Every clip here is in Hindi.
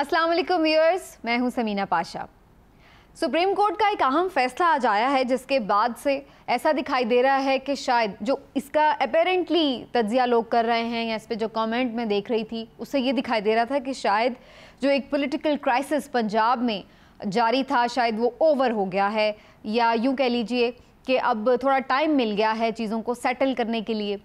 अस्सलाम वालेकुम व्यूअर्स, मैं हूं समीना पाशा। सुप्रीम कोर्ट का एक अहम फैसला आज आया है जिसके बाद से ऐसा दिखाई दे रहा है कि शायद जो इसका अपेरेंटली तज्जिया लोग कर रहे हैं या इस पर जो कमेंट में देख रही थी उससे ये दिखाई दे रहा था कि शायद जो एक पॉलिटिकल क्राइसिस पंजाब में जारी था शायद वो ओवर हो गया है, या यूँ कह लीजिए कि अब थोड़ा टाइम मिल गया है चीज़ों को सेटल करने के लिए।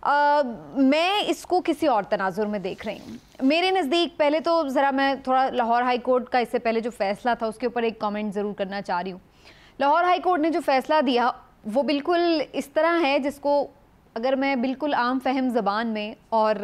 मैं इसको किसी और तनाजुर में देख रही हूँ। मेरे नज़दीक पहले तो ज़रा मैं थोड़ा लाहौर हाई कोर्ट का इससे पहले जो फ़ैसला था उसके ऊपर एक कमेंट ज़रूर करना चाह रही हूँ। लाहौर हाई कोर्ट ने जो फ़ैसला दिया वो बिल्कुल इस तरह है जिसको अगर मैं बिल्कुल आम फहम ज़बान में और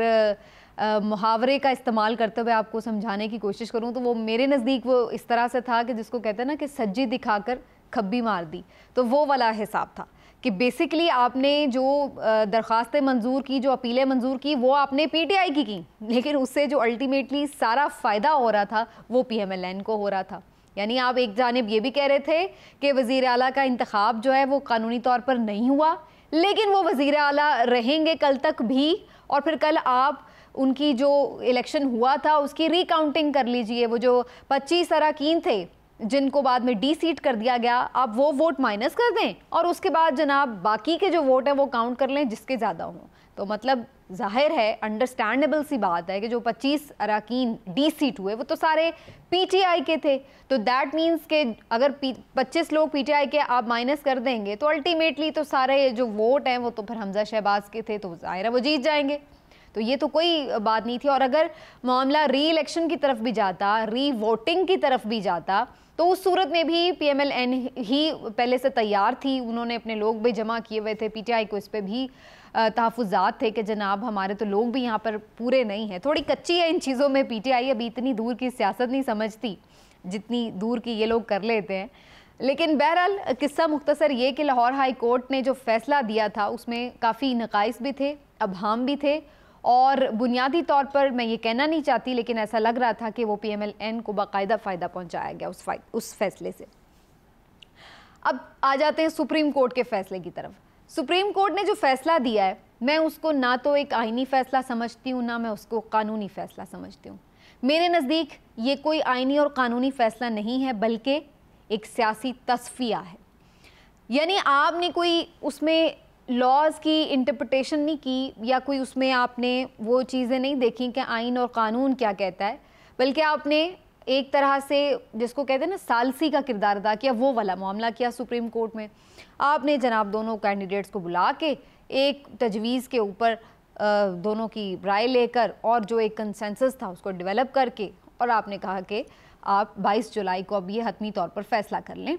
मुहावरे का इस्तेमाल करते हुए आपको समझाने की कोशिश करूँ तो वो मेरे नज़दीक वो इस तरह से था कि जिसको कहते हैं ना कि सज्जी दिखाकर खब्बी मार दी, तो वो वाला हिसाब था कि बेसिकली आपने जो दरख्वास्तें मंजूर की, जो अपीलें मंजूर की, वो आपने पीटीआई की, लेकिन उससे जो अल्टीमेटली सारा फ़ायदा हो रहा था वो पीएमएलएन को हो रहा था। यानी आप एक जानिब ये भी कह रहे थे कि वज़ीर आला का इंतखाब जो है वो कानूनी तौर पर नहीं हुआ, लेकिन वो वज़ीर आला रहेंगे कल तक भी, और फिर कल आप उनकी जो इलेक्शन हुआ था उसकी रिकाउंटिंग कर लीजिए। वो जो 25 अरकान थे जिनको बाद में डी सीट कर दिया गया, आप वो वोट माइनस कर दें और उसके बाद जनाब बाकी के जो वोट हैं वो काउंट कर लें जिसके ज़्यादा हों। तो मतलब जाहिर है, अंडरस्टैंडेबल सी बात है कि जो 25 अरकान डी सीट हुए वो तो सारे पीटीआई के थे। तो दैट मीन्स कि अगर 25 लोग पीटीआई के आप माइनस कर देंगे तो अल्टीमेटली तो सारे जो वोट हैं वो तो फिर हमजा शहबाज के थे, तो जाहिर है वो जीत जाएंगे। तो ये तो कोई बात नहीं थी। और अगर मामला री इलेक्शन की तरफ भी जाता, री वोटिंग की तरफ भी जाता, तो उस सूरत में भी पीएमएलएन ही पहले से तैयार थी। उन्होंने अपने लोग भी जमा किए हुए थे, पीटीआई को इस पर भी तहफ़्फ़ुज़ात थे कि जनाब हमारे तो लोग भी यहाँ पर पूरे नहीं हैं। थोड़ी कच्ची है इन चीज़ों में पीटीआई, अभी इतनी दूर की सियासत नहीं समझती जितनी दूर की ये लोग कर लेते हैं। लेकिन बहरहाल किस्सा मुख्तसर ये कि लाहौर हाई कोर्ट ने जो फ़ैसला दिया था उसमें काफ़ी नकाइस भी थे, अबहाम भी थे, और बुनियादी तौर पर मैं ये कहना नहीं चाहती लेकिन ऐसा लग रहा था कि वो पीएमएलएन को बाकायदा फ़ायदा पहुंचाया गया उस फैसले से। अब आ जाते हैं सुप्रीम कोर्ट के फ़ैसले की तरफ। सुप्रीम कोर्ट ने जो फ़ैसला दिया है मैं उसको ना तो एक आइनी फ़ैसला समझती हूँ, ना मैं उसको कानूनी फ़ैसला समझती हूँ। मेरे नज़दीक ये कोई आइनी और कानूनी फ़ैसला नहीं है बल्कि एक सियासी तस्फिया है। यानी आपने कोई उसमें लॉज की इंटरप्रिटेशन नहीं की या कोई उसमें आपने वो चीज़ें नहीं देखी कि आइन और कानून क्या कहता है, बल्कि आपने एक तरह से जिसको कहते हैं ना सालसी का किरदार अदा किया, वो वाला मामला किया सुप्रीम कोर्ट में। आपने जनाब दोनों कैंडिडेट्स को बुला के एक तजवीज़ के ऊपर दोनों की राय लेकर और जो एक कंसेंसस था उसको डेवलप करके, और आपने कहा कि आप 22 जुलाई को अब ये हतमी तौर पर फैसला कर लें,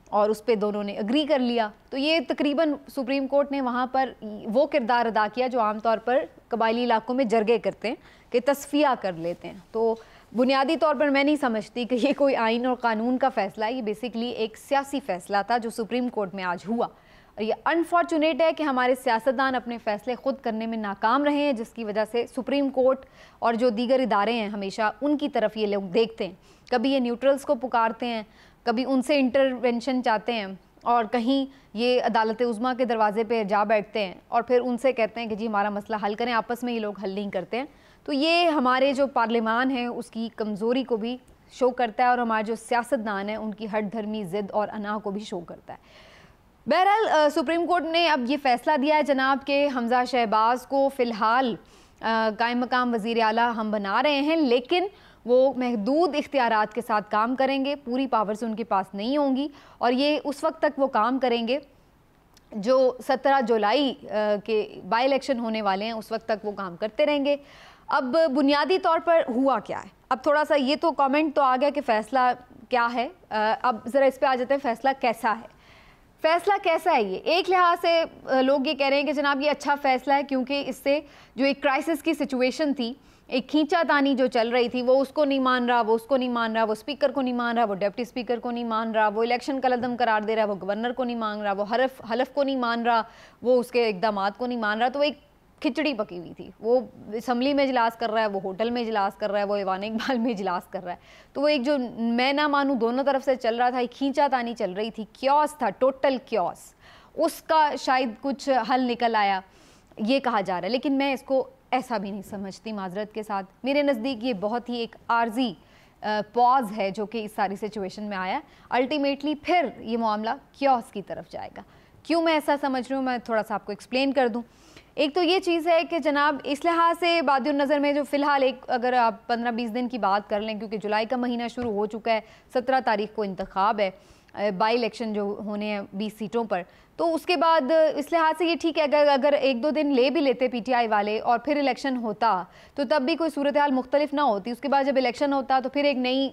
और उस पर दोनों ने अग्री कर लिया। तो ये तकरीबन सुप्रीम कोर्ट ने वहाँ पर वो किरदार अदा किया जो आमतौर पर कबायली इलाकों में जरगे करते हैं कि तस्फिया कर लेते हैं। तो बुनियादी तौर पर मैं नहीं समझती कि ये कोई आइन और कानून का फ़ैसला है, ये बेसिकली एक सियासी फ़ैसला था जो सुप्रीम कोर्ट में आज हुआ। और ये अनफॉर्चुनेट है कि हमारे सियासतदान अपने फ़ैसले ख़ुद करने में नाकाम रहे हैं, जिसकी वजह से सुप्रीम कोर्ट और जो दीगर इदारे हैं हमेशा उनकी तरफ ये लोग देखते हैं। कभी ये न्यूट्रल्स को पुकारते हैं, कभी उनसे इंटरवेंशन चाहते हैं, और कहीं ये अदालत उज़्मा के दरवाजे पे जा बैठते हैं और फिर उनसे कहते हैं कि जी हमारा मसला हल करें। आपस में ये लोग हल नहीं करते हैं। तो ये हमारे जो पार्लियामान है उसकी कमज़ोरी को भी शो करता है और हमारे जो सियासतदान हैं उनकी हट धर्मी ज़िद और अना को भी शो करता है। बहरहाल सुप्रीम कोर्ट ने अब ये फ़ैसला दिया है जनाब के हमजा शहबाज को फ़िलहाल कायम मकाम वज़ीर आला हम बना रहे हैं, लेकिन वो महदूद इख्तियारात के साथ काम करेंगे, पूरी पावर्स उनके पास नहीं होंगी, और ये उस वक्त तक वो काम करेंगे जो 17 जुलाई के बाई इलेक्शन होने वाले हैं, उस वक्त तक वो काम करते रहेंगे। अब बुनियादी तौर पर हुआ क्या है, अब थोड़ा सा ये तो कमेंट तो आ गया कि फ़ैसला क्या है, अब ज़रा इस पर आ जाते हैं फ़ैसला कैसा है। फ़ैसला कैसा है ये, एक लिहाज से लोग ये कह रहे हैं कि जनाब ये अच्छा फ़ैसला है क्योंकि इससे जो एक क्राइसिस की सिचुएशन थी, एक खींचातानी जो चल रही थी, वो उसको नहीं मान रहा, वो उसको नहीं मान रहा, वो स्पीकर को नहीं मान रहा, वो डिप्टी स्पीकर को नहीं मान रहा, वो इलेक्शन का कलअदम करार दे रहा है, वो गवर्नर को नहीं मान रहा, वो हलफ को नहीं मान रहा, वो उसके इक़दामात को नहीं मान रहा। तो एक खिचड़ी पकी हुई थी। वो असम्बली में इजलास कर रहा है, वो होटल में इजलास कर रहा है, वो ईवान इकबाल में इजलास कर रहा है। तो वो एक जो मैं ना मानूँ दोनों तरफ से चल रहा था, एक खींचातानी चल रही थी, क्योस था, टोटल क्योस। उसका शायद कुछ हल निकल आया ये कहा जा रहा है, लेकिन मैं इसको ऐसा भी नहीं समझती। माजरत के साथ मेरे नज़दीक ये बहुत ही एक आर्जी पॉज है जो कि इस सारी सिचुएशन में आया, अल्टीमेटली फिर ये मामला क्योस की तरफ जाएगा। क्यों मैं ऐसा समझ रही हूँ, मैं थोड़ा सा आपको एक्सप्लेन कर दूँ। एक तो ये चीज़ है कि जनाब इस लिहाज से बादियों नज़र में जो फ़िलहाल एक अगर आप 15-20 दिन की बात कर लें, क्योंकि जुलाई का महीना शुरू हो चुका है, 17 तारीख को इंतखाब है, बाई इलेक्शन जो होने हैं 20 सीटों पर, तो उसके बाद इस लिहाज से ये ठीक है अगर 1-2 दिन ले भी लेते पीटीआई वाले और फिर इलेक्शन होता तो तब भी कोई सूरत हाल मुख्तलिफ ना होती। उसके बाद जब इलेक्शन होता तो फिर एक नई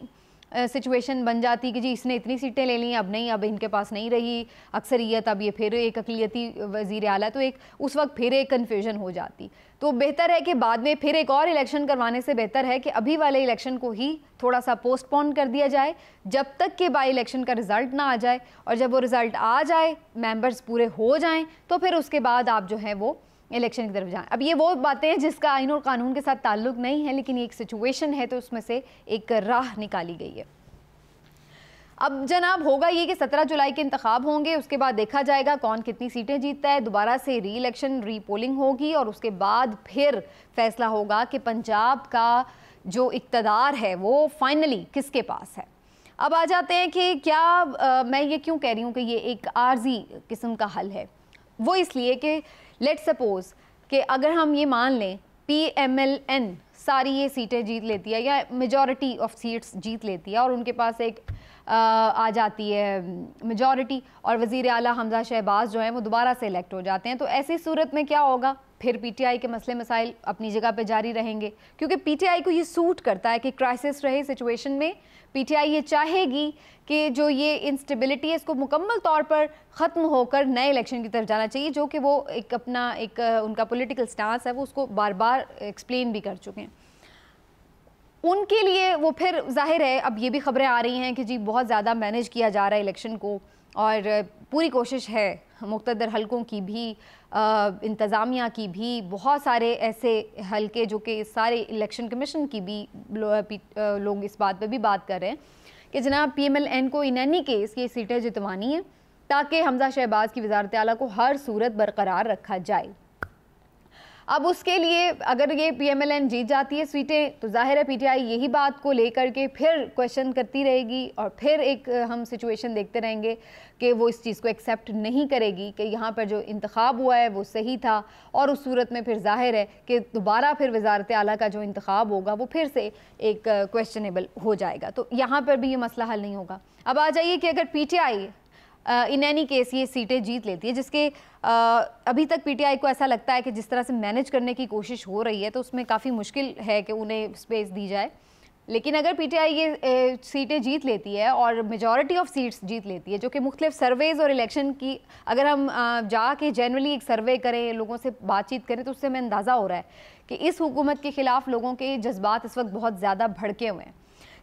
सिचुएशन बन जाती कि जी इसने इतनी सीटें ले ली, अब नहीं, अब इनके पास नहीं रही अक्सरियत, अब ये फिर एक अक़लियती वज़ीर आला, तो एक उस वक्त फिर एक कन्फ्यूजन हो जाती। तो बेहतर है कि बाद में फिर एक और इलेक्शन करवाने से बेहतर है कि अभी वाले इलेक्शन को ही थोड़ा सा पोस्टपोन कर दिया जाए जब तक कि बाई इलेक्शन का रिज़ल्ट ना आ जाए, और जब वो रिज़ल्ट आ जाए, मेंबर्स पूरे हो जाएं, तो फिर उसके बाद आप जो है वो इलेक्शन की तरफ जाएं। अब ये वो बातें हैं जिसका आईन और कानून के साथ ताल्लुक़ नहीं है, लेकिन ये एक सिचुएशन है तो उसमें से एक राह निकाली गई है। अब जनाब होगा ये कि 17 जुलाई के इंतखाब होंगे, उसके बाद देखा जाएगा कौन कितनी सीटें जीतता है, दोबारा से री इलेक्शन रीपोलिंग होगी और उसके बाद फिर फैसला होगा कि पंजाब का जो इक़्तिदार है वो फाइनली किसके पास है। अब आ जाते हैं कि क्या मैं ये क्यों कह रही हूँ कि ये एक आर्जी किस्म का हल है। वो इसलिए कि लेट सपोज़ कि अगर हम ये मान लें PMLN सारी ये सीटें जीत लेती है या मेजॉरिटी ऑफ सीट्स जीत लेती है और उनके पास एक आ जाती है मेजॉरिटी, और वज़ीर आला हमज़ा शहबाज जो हैं वो दोबारा से इलेक्ट हो जाते हैं, तो ऐसी सूरत में क्या होगा, फिर पीटीआई के मसले मसाइल अपनी जगह पे जारी रहेंगे, क्योंकि पीटीआई को ये सूट करता है कि क्राइसिस रहे सिचुएशन में पीटीआई ये चाहेगी कि जो ये इंस्टेबिलिटी है इसको मुकम्मल तौर पर ख़त्म होकर नए इलेक्शन की तरफ जाना चाहिए, जो कि वो एक अपना एक उनका पॉलिटिकल स्टांस है, वो उसको बार बार एक्सप्लेन भी कर चुके हैं। उनके लिए वो फिर जाहिर है, अब ये भी खबरें आ रही हैं कि जी बहुत ज़्यादा मैनेज किया जा रहा है इलेक्शन को और पूरी कोशिश है मुक़्तदर हलकों की भी, इंतज़ामिया की भी, बहुत सारे ऐसे हलके जो कि सारे इलेक्शन कमीशन की भी लोग इस बात पे भी बात कर रहे हैं कि जनाब PMLN को इन एनी केस ये सीटें जितवानी है ताकि हमज़ा शहबाज की वज़ारत आला को हर सूरत बरकरार रखा जाए। अब उसके लिए अगर ये PMLN जीत जाती है सीटें तो जाहिर है पीटीआई यही बात को लेकर के फिर क्वेश्चन करती रहेगी और फिर एक हम सिचुएशन देखते रहेंगे कि वो इस चीज़ को एक्सेप्ट नहीं करेगी कि यहाँ पर जो इंतखाब हुआ है वो सही था, और उस सूरत में फिर जाहिर है कि दोबारा फिर वज़ारत आला का जो इंतखाब होगा वो फिर से एक क्वेश्चनेबल हो जाएगा। तो यहाँ पर भी ये मसला हल नहीं होगा। अब आ जाइए कि अगर पीटीआई इन एनी केस ये सीटें जीत लेती है, जिसके अभी तक पीटीआई को ऐसा लगता है कि जिस तरह से मैनेज करने की कोशिश हो रही है तो उसमें काफ़ी मुश्किल है कि उन्हें स्पेस दी जाए, लेकिन अगर पीटीआई ये सीटें जीत लेती है और मेजॉरिटी ऑफ सीट्स जीत लेती है, जो कि मुख्तलिफ सर्वेज़ और इलेक्शन की अगर हम जाके जनरली एक सर्वे करें, लोगों से बातचीत करें, तो उससे हमें अंदाज़ा हो रहा है कि इस हुकूमत के ख़िलाफ़ लोगों के जज्बात इस वक्त बहुत ज़्यादा भड़के हुए हैं।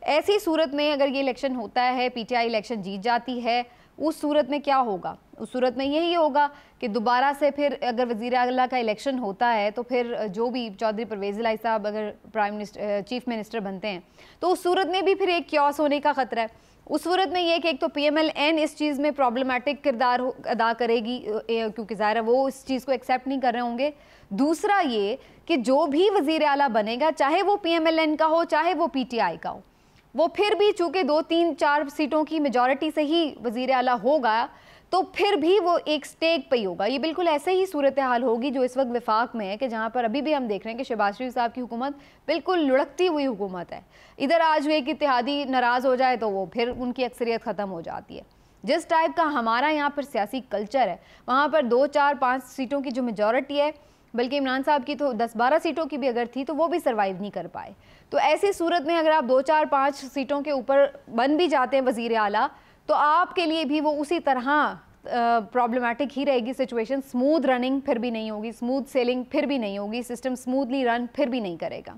ऐसी सूरत में अगर ये इलेक्शन होता है, पीटीआई इलेक्शन जीत जाती है, उस सूरत में क्या होगा? उस सूरत में यही होगा कि दोबारा से फिर अगर वज़ीर आला का इलेक्शन होता है तो फिर जो भी चौधरी परवेज़ इलाही साहब अगर प्राइम मिनिस्टर चीफ मिनिस्टर बनते हैं तो उस सूरत में भी फिर एक क्योस होने का ख़तरा है। उस सूरत में ये कि एक तो PMLN इस चीज़ में प्रॉब्लमेटिक किरदार अदा करेगी क्योंकि ज़ाहिर है वो इस चीज़ को एक्सेप्ट नहीं कर रहे होंगे। दूसरा ये कि जो भी वज़ीर आला बनेगा, चाहे वो PMLN का हो चाहे वो PTI का हो, वो फिर भी चूँकि 2-3-4 सीटों की मेजॉरिटी से ही वज़ीर आला होगा तो फिर भी वो एक स्टेक पे ही होगा। ये बिल्कुल ऐसे ही सूरत हाल होगी जो इस वक्त वफाक में है कि जहाँ पर अभी भी हम देख रहे हैं कि शहबाज शरीफ साहब की हुकूमत बिल्कुल लुढ़कती हुई हुकूमत है। इधर आज एक इत्तेहादी नाराज़ हो जाए तो वो फिर उनकी अक्सरियत ख़त्म हो जाती है। जिस टाइप का हमारा यहाँ पर सियासी कल्चर है, वहाँ पर 2-4-5 सीटों की जो मेजॉरिटी है, बल्कि इमरान साहब की तो 10-12 सीटों की भी अगर थी तो वो भी सर्वाइव नहीं कर पाए। तो ऐसी सूरत में अगर आप 2-4-5 सीटों के ऊपर बन भी जाते हैं वज़ीर आला तो आपके लिए भी वो उसी तरह प्रॉब्लमेटिक ही रहेगी सिचुएशन। स्मूथ रनिंग फिर भी नहीं होगी, स्मूथ सेलिंग फिर भी नहीं होगी, सिस्टम स्मूथली रन फिर भी नहीं करेगा।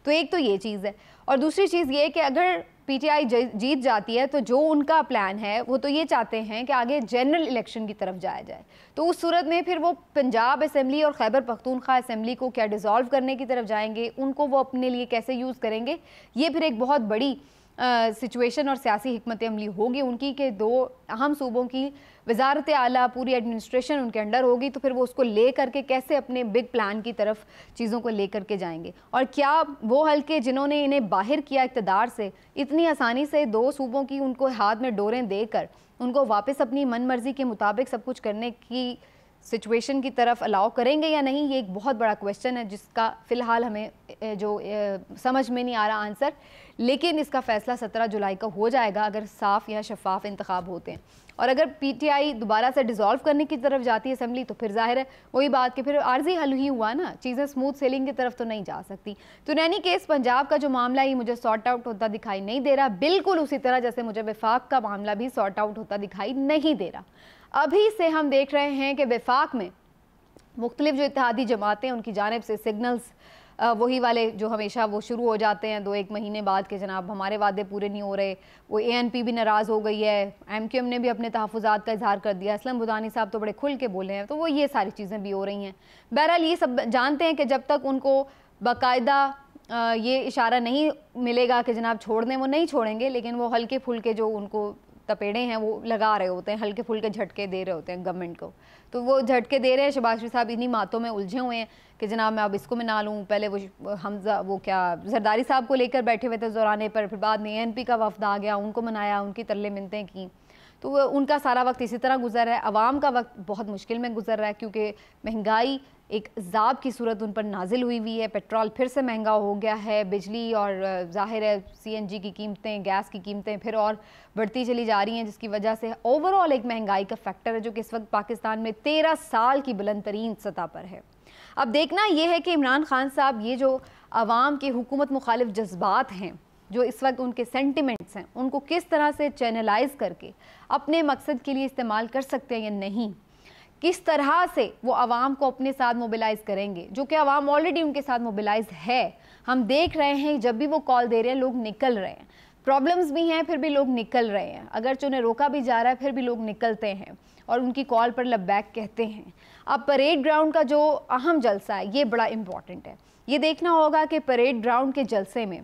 तो एक तो ये चीज़ है, और दूसरी चीज़ ये कि अगर पीटीआई जीत जाती है तो जो उनका प्लान है वो तो ये चाहते हैं कि आगे जनरल इलेक्शन की तरफ जाया जाए। तो उस सूरत में फिर वो पंजाब असम्बली और खैबर पख्तूनख्वा असम्बली को क्या डिज़ोल्व करने की तरफ जाएंगे, उनको वो अपने लिए कैसे यूज़ करेंगे, ये फिर एक बहुत बड़ी सिचुएशन और सियासी हिकमत अमली होगी उनकी कि दो अहम सूबों की वजारत आला पूरी एडमिनिस्ट्रेशन उनके अंडर होगी, तो फिर वो उसको ले करके कैसे अपने बिग प्लान की तरफ चीज़ों को ले करके जाएंगे। और क्या वो हल्के जिन्होंने इन्हें बाहर किया इक़्तिदार से, इतनी आसानी से दो सूबों की उनको हाथ में डोरें देकर उनको वापस अपनी मन मर्जी के मुताबिक सब कुछ करने की सिचुएशन की तरफ अलाउ करेंगे या नहीं, ये एक बहुत बड़ा क्वेश्चन है जिसका फ़िलहाल हमें जो समझ में नहीं आ रहा आंसर। लेकिन इसका फ़ैसला 17 जुलाई का हो जाएगा अगर साफ़ या शफाफ इंतखाब होते हैं। और अगर PTI दोबारा से डिज़ोल्व करने की तरफ जाती है असम्बली, तो फिर जाहिर है वही बात कि फिर आर्जी हल ही हुआ ना, चीज़ें स्मूथ सेलिंग की तरफ तो नहीं जा सकती। तो इन एनी केस पंजाब का जो मामला ही मुझे सॉर्ट आउट होता दिखाई नहीं दे रहा, बिल्कुल उसी तरह जैसे मुझे वफाक का मामला भी सॉर्ट आउट होता दिखाई नहीं दे रहा। अभी से हम देख रहे हैं कि वफाक में मुख्तलिफ जो इत्तेहादी जमातें उनकी जानिब से सिग्नल्स वही वाले जो हमेशा वो शुरू हो जाते हैं 2-1 महीने बाद के जनाब हमारे वादे पूरे नहीं हो रहे। वो ANP भी नाराज़ हो गई है, MQM ने भी अपने तहफ़्फ़ुज़ात का इजहार कर दिया, असलम बुदानी साहब तो बड़े खुल के बोले हैं, तो वो ये सारी चीज़ें भी हो रही हैं। बहरहाल ये सब जानते हैं कि जब तक उनको बाकायदा ये इशारा नहीं मिलेगा कि जनाब छोड़ दें, वो नहीं छोड़ेंगे, लेकिन वो हल्के फुल्के जो उनको तपेड़े हैं वो लगा रहे होते हैं, हल्के फुल्के झटके दे रहे होते हैं गवर्नमेंट को। तो वो झटके दे रहे हैं, शहबाज शरीफ साहब इन्हीं बातों में उलझे हुए हैं कि जनाब मैं अब इसको मना लूँ। पहले वो हमजा वो क्या जरदारी साहब को लेकर बैठे हुए थे ज़ोराने पर, फिर बाद में ANP का वफ्द आ गया, उनको मनाया, उनकी तरले मिन्नतें की। तो उनका सारा वक्त इसी तरह गुजर रहा है। आवाम का वक्त बहुत मुश्किल में गुजर रहा है क्योंकि महंगाई एक ज़ाब की सूरत उन पर नाजिल हुई है, पेट्रोल फिर से महंगा हो गया है, बिजली और ज़ाहिर है CNG की कीमतें, गैस की कीमतें फिर और बढ़ती चली जा रही हैं, जिसकी वजह से ओवरऑल एक महंगाई का फैक्टर है जो कि इस वक्त पाकिस्तान में 13 साल की बुलंद तरीन सतह पर है। अब देखना यह है कि इमरान खान साहब ये जो आवाम के हुकूमत मुखालिफ जज्बात हैं, जो इस वक्त उनके सेंटिमेंट्स हैं, उनको किस तरह से चैनलाइज करके अपने मकसद के लिए इस्तेमाल कर सकते हैं या नहीं, किस तरह से वो आवाम को अपने साथ मोबिलाइज़ करेंगे, जो कि आवाम ऑलरेडी उनके साथ मोबिलाइज है। हम देख रहे हैं जब भी वो कॉल दे रहे हैं लोग निकल रहे हैं, प्रॉब्लम्स भी हैं फिर भी लोग निकल रहे हैं, अगर उन्हें रोका भी जा रहा है फिर भी लोग निकलते हैं और उनकी कॉल पर लबैक कहते हैं। अब परेड ग्राउंड का जो अहम जलसा है ये बड़ा इम्पॉर्टेंट है। ये देखना होगा कि परेड ग्राउंड के जलसे में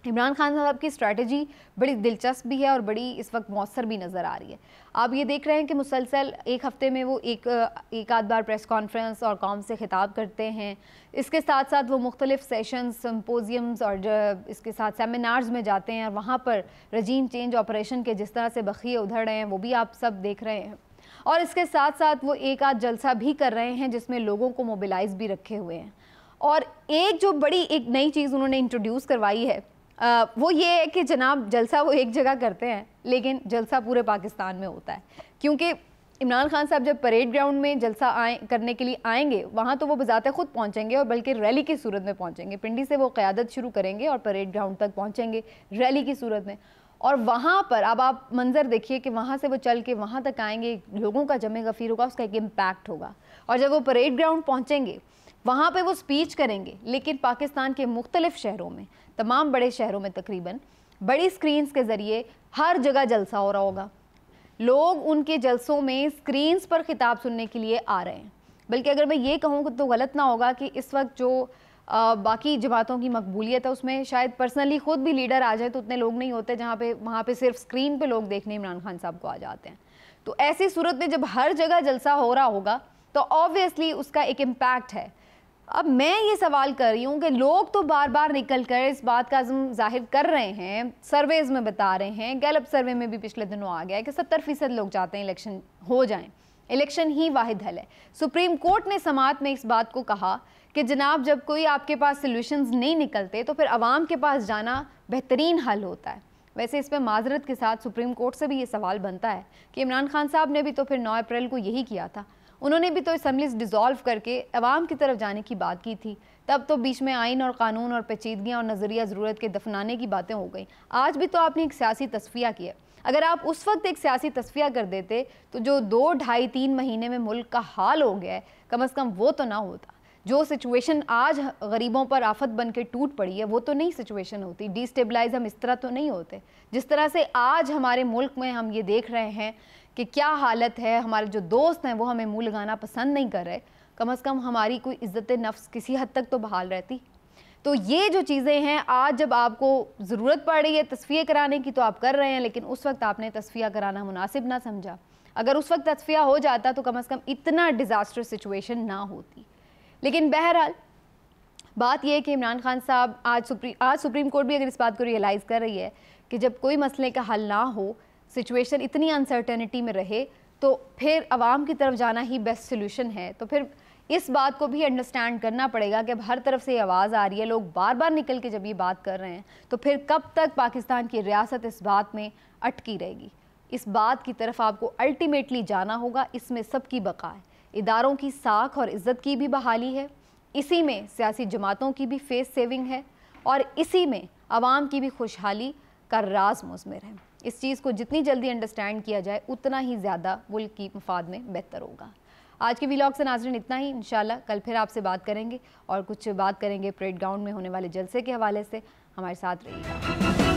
इमरान खान साहब की स्ट्रैटेजी बड़ी दिलचस्प भी है और बड़ी इस वक्त मौसर भी नज़र आ रही है। आप ये देख रहे हैं कि मुसलसल एक हफ़्ते में वो एक आध बार प्रेस कॉन्फ्रेंस और कौम से खिताब करते हैं, इसके साथ साथ वो मुख्तलिफ सेशंस, सिम्पोजियम्स और इसके साथ सेमिनार्स में जाते हैं और वहाँ पर रजीम चेंज ऑपरेशन के जिस तरह से बखिए उधड़ रहे हैं वो भी आप सब देख रहे हैं। और इसके साथ साथ वो एक आध जलसा भी कर रहे हैं जिसमें लोगों को मोबिलाइज़ भी रखे हुए हैं। और एक जो बड़ी एक नई चीज़ उन्होंने इंट्रोड्यूस करवाई है वो ये है कि जनाब जलसा वो एक जगह करते हैं लेकिन जलसा पूरे पाकिस्तान में होता है, क्योंकि इमरान खान साहब जब परेड ग्राउंड में जलसा करने के लिए आएंगे वहाँ तो वो बजाते खुद पहुँचेंगे और बल्कि रैली की सूरत में पहुँचेंगे। पिंडी से वो क़यादत शुरू करेंगे और परेड ग्राउंड तक पहुँचेंगे रैली की सूरत में। और वहाँ पर अब आप मंजर देखिए कि वहाँ से वो चल के वहाँ तक आएंगे, लोगों का जमे गफीर होगा, उसका एक इम्पैक्ट होगा। और जब वो परेड ग्राउंड पहुँचेंगे वहाँ पे वो स्पीच करेंगे, लेकिन पाकिस्तान के मुख्तलिफ शहरों में, तमाम बड़े शहरों में तकरीबन बड़ी स्क्रीन्स के ज़रिए हर जगह जलसा हो रहा होगा। लोग उनके जलसों में स्क्रीन्स पर खिताब सुनने के लिए आ रहे हैं। बल्कि अगर मैं ये कहूँ तो गलत ना होगा कि इस वक्त जो बाकी जमातों की मकबूलियत है उसमें शायद पर्सनली ख़ुद भी लीडर आ जाए तो उतने लोग नहीं होते जहाँ पे वहाँ पे सिर्फ स्क्रीन पे लोग देखने इमरान खान साहब को आ जाते हैं। तो ऐसी सूरत में जब हर जगह जलसा हो रहा होगा तो ऑब्वियसली उसका एक इम्पैक्ट है। अब मैं ये सवाल कर रही हूँ कि लोग तो बार बार निकल कर इस बात का अज़्म जाहिर कर रहे हैं, सर्वेज़ में बता रहे हैं, गैलप सर्वे में भी पिछले दिनों आ गया है कि 70% लोग चाहते हैं इलेक्शन हो जाएं, इलेक्शन ही वाहिद हल है। सुप्रीम कोर्ट ने समाअत में इस बात को कहा कि जनाब जब कोई आपके पास सोल्यूशंस नहीं निकलते तो फिर आवाम के पास जाना बेहतरीन हल होता है। वैसे इस पर माजरत के साथ सुप्रीम कोर्ट से भी ये सवाल बनता है कि इमरान खान साहब ने भी तो फिर 9 अप्रैल को यही किया था, उन्होंने भी तो असम्बलीज डिज़ोल्व करके अवाम की तरफ जाने की बात की थी। तब तो बीच में आइन और कानून और पेचीदगियाँ और नज़रिया ज़रूरत के दफनाने की बातें हो गई। आज भी तो आपने एक सियासी तस्फिया किया। अगर आप उस वक्त एक सियासी तस्फिया कर देते तो जो 2, 2.5, 3 महीने में मुल्क का हाल हो गया है कम अज़ कम वो तो ना होता। जो सिचुएशन आज गरीबों पर आफत बन के टूट पड़ी है वो तो नहीं सिचुएशन होती। डिस्टेबलाइज हम इस तरह तो नहीं होते जिस तरह से आज हमारे मुल्क में हम ये देख रहे हैं कि क्या हालत है। हमारे जो दोस्त हैं वो हमें मुँह लगाना पसंद नहीं कर रहे, कम अज़ कम हमारी कोई इज़्ज़त नफ्स किसी हद तक तो बहाल रहती। तो ये जो चीज़ें हैं, आज जब आपको ज़रूरत पड़ रही है तस्फिया कराने की तो आप कर रहे हैं, लेकिन उस वक्त आपने तस्फिया कराना मुनासिब ना समझा। अगर उस वक्त तस्फिया हो जाता तो कम से कम इतना डिज़ास्टर्स सिचुएशन ना होती। लेकिन बहरहाल बात यह है कि इमरान खान साहब आज सुप्रीम कोर्ट भी अगर इस बात को रियलाइज़ कर रही है कि जब कोई मसले का हल ना हो, सिचुएशन इतनी अनसर्टेनिटी में रहे, तो फिर आवाम की तरफ जाना ही बेस्ट सोल्यूशन है। तो फिर इस बात को भी अंडरस्टैंड करना पड़ेगा कि अब हर तरफ से आवाज़ आ रही है, लोग बार बार निकल के जब ये बात कर रहे हैं, तो फिर कब तक पाकिस्तान की रियासत इस बात में अटकी रहेगी। इस बात की तरफ आपको अल्टीमेटली जाना होगा। इसमें सबकी बका है, इदारों की साख और इज़्ज़त की भी बहाली है, इसी में सियासी जमातों की भी फेस सेविंग है, और इसी में आवाम की भी खुशहाली का राज मुज़मिर है। इस चीज़ को जितनी जल्दी अंडरस्टैंड किया जाए उतना ही ज़्यादा मुल्क की मफाद में बेहतर होगा। आज के व्लॉग से नाज़रीन इतना ही। इंशाल्लाह कल फिर आपसे बात करेंगे और कुछ बात करेंगे परेड ग्राउंड में होने वाले जलसे के हवाले से। हमारे साथ रहिएगा।